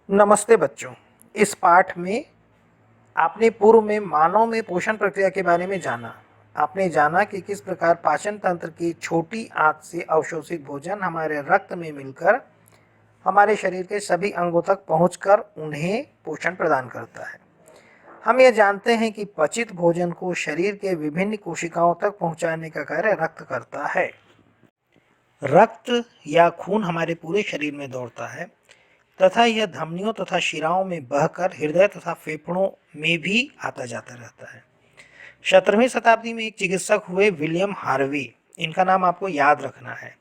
नमस्ते बच्चों। इस पाठ में आपने पूर्व में मानव में पोषण प्रक्रिया के बारे में जाना। आपने जाना कि किस प्रकार पाचन तंत्र की छोटी आंत से अवशोषित भोजन हमारे रक्त में मिलकर हमारे शरीर के सभी अंगों तक पहुंचकर उन्हें पोषण प्रदान करता है। हम यह जानते हैं कि पचित भोजन को शरीर के विभिन्न कोशिकाओं तक पहुंचाने का कार्य रक्त करता है। रक्त या खून हमारे पूरे शरीर में दौड़ता है तथा यह धमनियों तथा शिराओं में बहकर हृदय तथा फेफड़ों में भी आता जाता रहता है। 17वीं शताब्दी में एक चिकित्सक हुए विलियम हार्वे, इनका नाम आपको याद रखना है।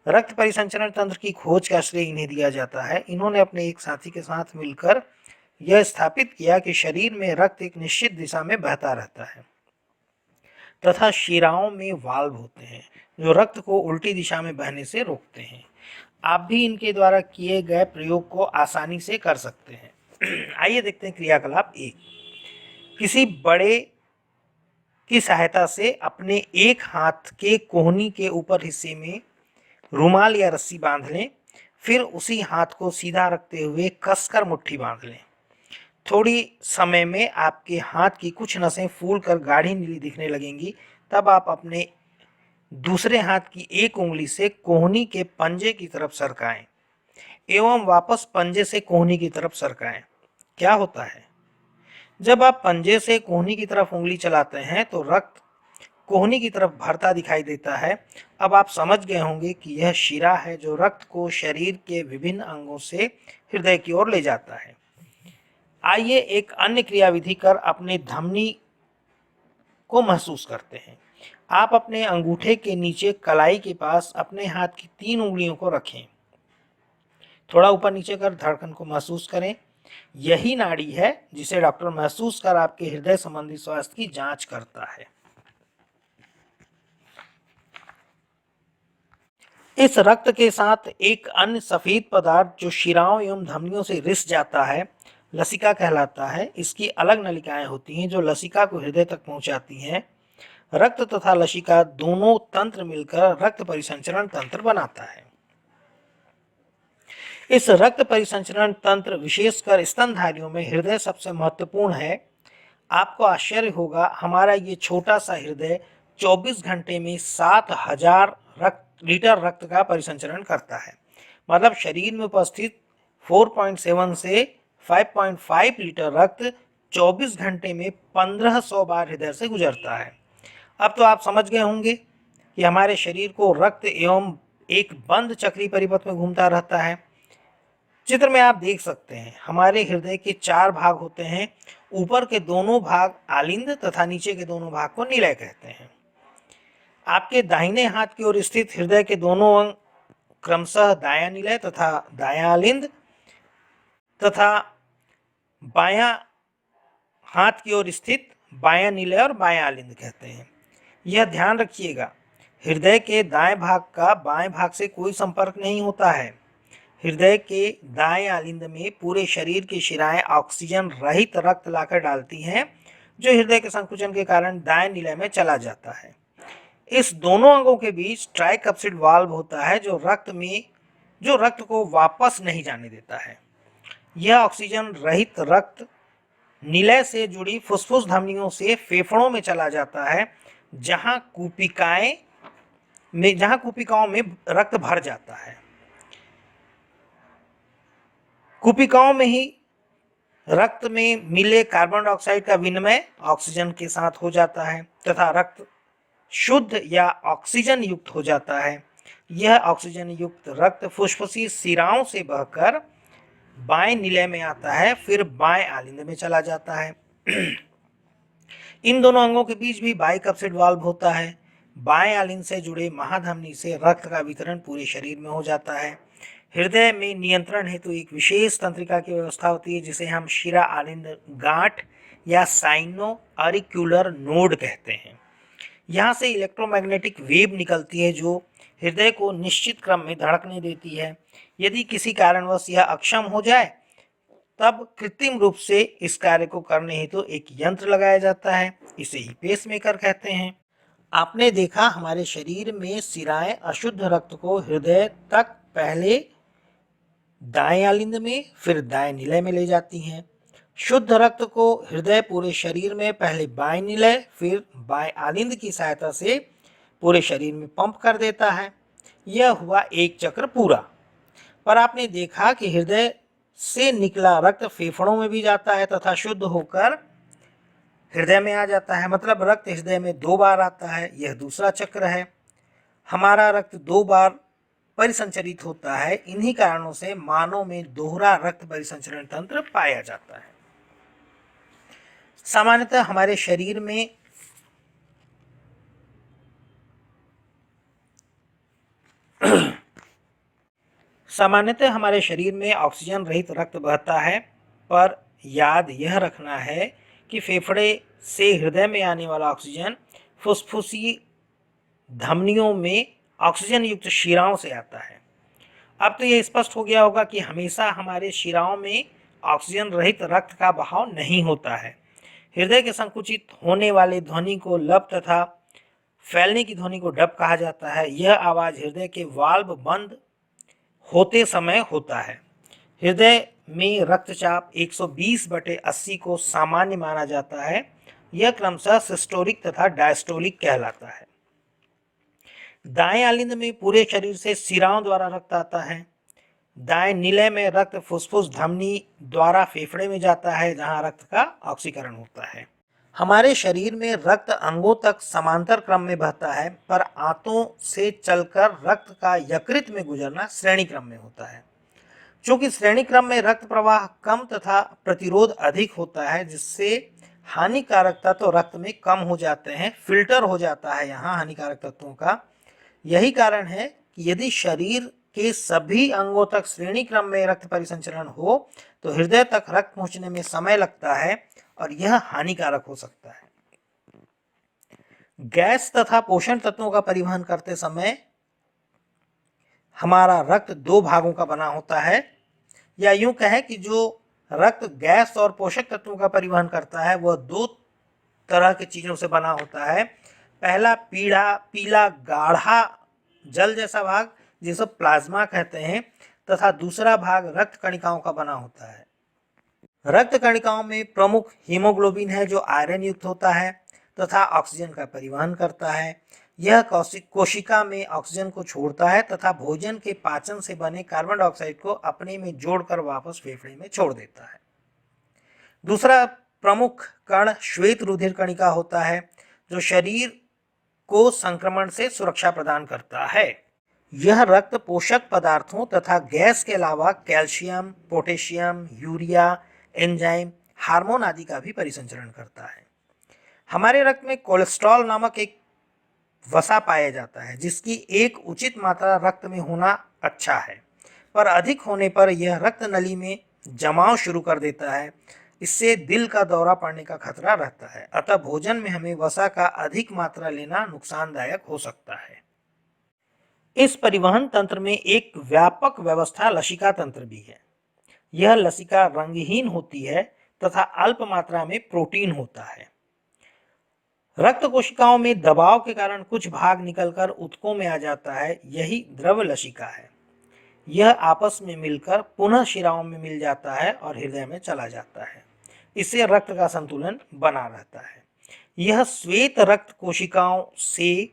रक्त परिसंचरण तंत्र की खोज का श्रेय इन्हें दिया जाता है। इन्होंने अपने एक साथी के साथ मिलकर यह स्थापित किया कि शरीर में रक्त एक निश्चित दिशा में बहता रहता है तथा शिराओं में वाल्व होते हैं जो रक्त को उल्टी दिशा में बहने से रोकते हैं। आप भी इनके द्वारा किए गए प्रयोग को आसानी से कर सकते हैं। आइए देखते हैं क्रियाकलाप 1। किसी बड़े की सहायता से अपने एक हाथ के कोहनी के ऊपर हिस्से में रुमाल या रस्सी बांध लें, फिर उसी हाथ को सीधा रखते हुए कसकर मुट्ठी बांध लें। थोड़ी समय में आपके हाथ की कुछ नसें फूलकर गाढ़ी नीली दिखने लगेंगी। तब आप अपने दूसरे हाथ की एक उंगली से कोहनी के पंजे की तरफ सरकाएं एवं वापस पंजे से कोहनी की तरफ सरकाएं। क्या होता है, जब आप पंजे से कोहनी की तरफ उंगली चलाते हैं तो रक्त कोहनी की तरफ भरता दिखाई देता है। अब आप समझ गए होंगे कि यह शिरा है जो रक्त को शरीर के विभिन्न अंगों से हृदय की ओर ले जाता है। आइए एक अन्य क्रियाविधि कर अपने धमनी को महसूस करते हैं। आप अपने अंगूठे के नीचे कलाई के पास अपने हाथ की 3 उंगलियों को रखें। थोड़ा ऊपर नीचे कर धड़कन को महसूस करें। यही नाड़ी है जिसे डॉक्टर महसूस कर आपके हृदय संबंधी स्वास्थ्य की जांच करता है। इस रक्त के साथ एक अन्य सफेद पदार्थ जो शिराओं एवं धमनियों से रिस जाता है लसिका कहलाता है। इसकी अलग नलिकाएं होती हैं जो लसिका को हृदय तक पहुंचाती हैं। रक्त तथा लसिका दोनों तंत्र मिलकर रक्त परिसंचरण तंत्र बनाता है। इस रक्त परिसंचरण तंत्र विशेषकर स्तनधारियों में हृदय सबसे महत्वपूर्ण है। आपको आश्चर्य होगा, हमारा ये छोटा सा हृदय 24 घंटे में 7000 लीटर रक्त का परिसंचरण करता है। मतलब शरीर में उपस्थित 4.7 से 5.5 लीटर रक्त 24 घंटे में 1500 बार हृदय से गुजरता है। अब तो आप समझ गए होंगे कि हमारे शरीर को रक्त एवं एक बंद चक्रीय परिपथ में घूमता रहता है। चित्र में आप देख सकते हैं हमारे हृदय के 4 भाग होते हैं। ऊपर के दोनों भाग आलिंद तथा नीचे के दोनों भाग को निलय कहते हैं। आपके दाहिने हाथ की ओर स्थित हृदय के दोनों अंग क्रमशः दायां निलय तथा दायां आलिंद तथा बायां हाथ की ओर स्थित बायां निलय और बायां आलिंद कहते हैं। यह ध्यान रखिएगा, हृदय के दाएं भाग का बाएं भाग से कोई संपर्क नहीं होता है। हृदय के दाएं आलिंद में पूरे शरीर की शिराएं ऑक्सीजन रहित रक्त लाकर डालती हैं जो हृदय के संकुचन के कारण दाएं निलय में चला जाता है। इस दोनों अंगों के बीच ट्राइकप्सिड वाल्व होता है जो रक्त को वापस नहीं जाने देता है। यह ऑक्सीजन रहित रक्त निलय से जुड़ी फुसफुस धमनियों से फेफड़ों में चला जाता है जहां कूपिकाओं में रक्त भर जाता है। कूपिकाओं में ही रक्त में मिले कार्बन डाइऑक्साइड का विनिमय ऑक्सीजन के साथ हो जाता है तथा रक्त शुद्ध या ऑक्सीजन युक्त हो जाता है। यह ऑक्सीजन युक्त रक्त फुसफुसी शिराओं से बहकर बाएं निलय में आता है, फिर बाएं आलिंद में चला जाता है। इन दोनों अंगों के बीच भी बाइकप्सिड वाल्व होता है। बाएं आलिंद से जुड़े महाधमनी से रक्त का वितरण पूरे शरीर में हो जाता है। हृदय में नियंत्रण हेतु एक विशेष तंत्रिका की व्यवस्था होती है जिसे हम शिरा आलिंद गांठ या साइनो ऑरिक्यूलर नोड कहते हैं। यहाँ से इलेक्ट्रोमैग्नेटिक वेव निकलती है जो हृदय को निश्चित क्रम में धड़कने देती है। यदि किसी कारणवश यह अक्षम हो जाए तब कृत्रिम रूप से इस कार्य को करने हेतु एक यंत्र लगाया जाता है, इसे ही पेसमेकर कहते हैं। आपने देखा हमारे शरीर में शिराएं अशुद्ध रक्त को हृदय तक पहले दाएं आलिंद में फिर दाएं निलय में ले जाती हैं। शुद्ध रक्त को हृदय पूरे शरीर में पहले बाएं निलय फिर बाएं आलिंद की सहायता से पूरे शरीर में पंप कर देता है। यह हुआ एक चक्र पूरा। पर आपने देखा कि हृदय से निकला रक्त फेफड़ों में भी जाता है तथा शुद्ध होकर हृदय में आ जाता है, मतलब रक्त हृदय में 2 बार आता है। यह दूसरा चक्र है। हमारा रक्त 2 बार परिसंचरित होता है। इन्हीं कारणों से मानव में दोहरा रक्त परिसंचरण तंत्र पाया जाता है। सामान्यतः हमारे शरीर में ऑक्सीजन रहित रक्त बहता है, पर याद यह रखना है कि फेफड़े से हृदय में आने वाला ऑक्सीजन फुसफुसी धमनियों में ऑक्सीजन युक्त शिराओं से आता है। अब तो यह स्पष्ट हो गया होगा कि हमेशा हमारे शिराओं में ऑक्सीजन रहित रक्त का बहाव नहीं होता है। हृदय के संकुचित होने वाले ध्वनि को लब तथा फैलने की ध्वनि को डब कहा जाता है। यह आवाज हृदय के वाल्व बंद होते समय होता है। हृदय में रक्तचाप 120/80 को सामान्य माना जाता है। यह क्रमशः सिस्टोलिक तथा डायस्टोलिक कहलाता है। दाएं आलिंद में पूरे शरीर से शिराओं द्वारा रक्त आता है। दाएं निलय में रक्त फुसफुस धमनी द्वारा फेफड़े में जाता है, जहां रक्त का ऑक्सीकरण होता है। हमारे शरीर में रक्त अंगों तक समांतर क्रम में बहता है, पर आंतों से चलकर रक्त का यकृत में गुजरना श्रेणी क्रम में होता है। चूंकि श्रेणी क्रम में रक्त प्रवाह कम तथा प्रतिरोध अधिक होता है, जिससे हानिकारक तत्व रक्त में कम हो जाते हैं, फिल्टर हो जाता है यहाँ हानिकारक तत्वों का। यही कारण है कि यदि शरीर के सभी अंगों तक श्रेणी क्रम में रक्त परिसंचरण हो तो हृदय तक रक्त पहुंचने में समय लगता है और यह हानिकारक हो सकता है। गैस तथा पोषण तत्वों का परिवहन करते समय हमारा रक्त 2 भागों का बना होता है, या यूं कहें कि जो रक्त गैस और पोषक तत्वों का परिवहन करता है वह 2 तरह की चीजों से बना होता है। पहला पीला गाढ़ा जल जैसा भाग, जिसे प्लाज्मा कहते हैं, तथा दूसरा भाग रक्त कणिकाओं का बना होता है। रक्त कणिकाओं में प्रमुख हीमोग्लोबिन है, जो आयरन युक्त होता है तथा ऑक्सीजन का परिवहन करता है। यह कोशिका में ऑक्सीजन को छोड़ता है तथा भोजन के पाचन से बने कार्बन डाइऑक्साइड को अपने में जोड़कर वापस फेफड़े में छोड़ देता है। दूसरा प्रमुख कण श्वेत रुधिर कणिका होता है, जो शरीर को संक्रमण से सुरक्षा प्रदान करता है। यह रक्त पोषक पदार्थों तथा गैस के अलावा calcium, potassium, urea, enzyme, hormone आदि का भी परिसंचरण करता है। हमारे रक्त में कोलेस्ट्रॉल नामक एक वसा पाया जाता है, जिसकी एक उचित मात्रा रक्त में होना अच्छा है, पर अधिक होने पर यह रक्त नली में जमाव शुरू कर देता है। इससे दिल का दौरा पड़ने का खतरा रहता है। अतः भोजन में हमें वसा का अधिक मात्रा लेना नुकसानदायक हो सकता है। इस परिवहन तंत्र में एक व्यापक व्यवस्था लसिका तंत्र भी है। यह लसिका रंगहीन होती है तथा अल्प मात्रा में प्रोटीन होता है। रक्त कोशिकाओं में दबाव के कारण कुछ भाग निकलकर ऊतकों में आ जाता है, यही द्रव लसिका है। यह आपस में मिलकर पुनः शिराओं में मिल जाता है और हृदय में चला जाता है। इससे रक्त का संतुलन बना रहता है। यह श्वेत रक्त कोशिकाओं से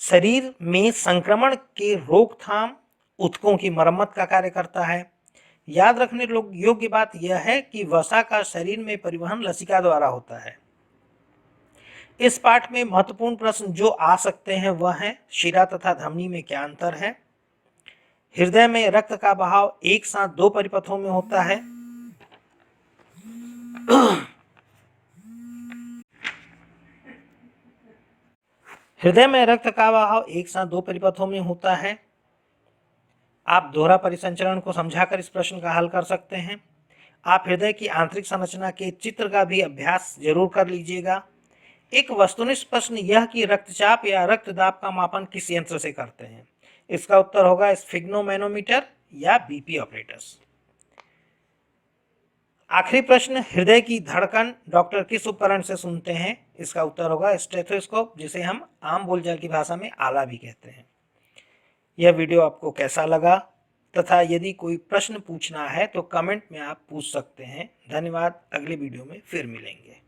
शरीर में संक्रमण के रोकथाम, ऊतकों की मरम्मत का कार्य करता है। याद रखने योग्य बात यह है कि वसा का शरीर में परिवहन लसिका द्वारा होता है। इस पाठ में महत्वपूर्ण प्रश्न जो आ सकते हैं वह है, शिरा तथा धमनी में क्या अंतर है? हृदय में रक्त का बहाव एक साथ 2 परिपथों में होता है। हृदय में रक्त का बहाव एक साथ 2 परिपथों में होता है। आप दोहरा परिसंचरण को समझाकर इस प्रश्न का हल कर सकते हैं। आप हृदय की आंतरिक संरचना के चित्र का भी अभ्यास जरूर कर लीजिएगा। एक वस्तुनिष्ठ प्रश्न यह कि रक्तचाप या रक्तदाब का मापन किस यंत्र से करते हैं? इसका उत्तर होगा स्फिग्नोमैनोमीटर या बीपी ऑपरेटर्स। आखिरी प्रश्न, हृदय की धड़कन डॉक्टर किस उपकरण से सुनते हैं? इसका उत्तर होगा स्टेथोस्कोप, जिसे हम आम बोलचाल की भाषा में आला भी कहते हैं। यह वीडियो आपको कैसा लगा तथा यदि कोई प्रश्न पूछना है तो कमेंट में आप पूछ सकते हैं। धन्यवाद। अगले वीडियो में फिर मिलेंगे।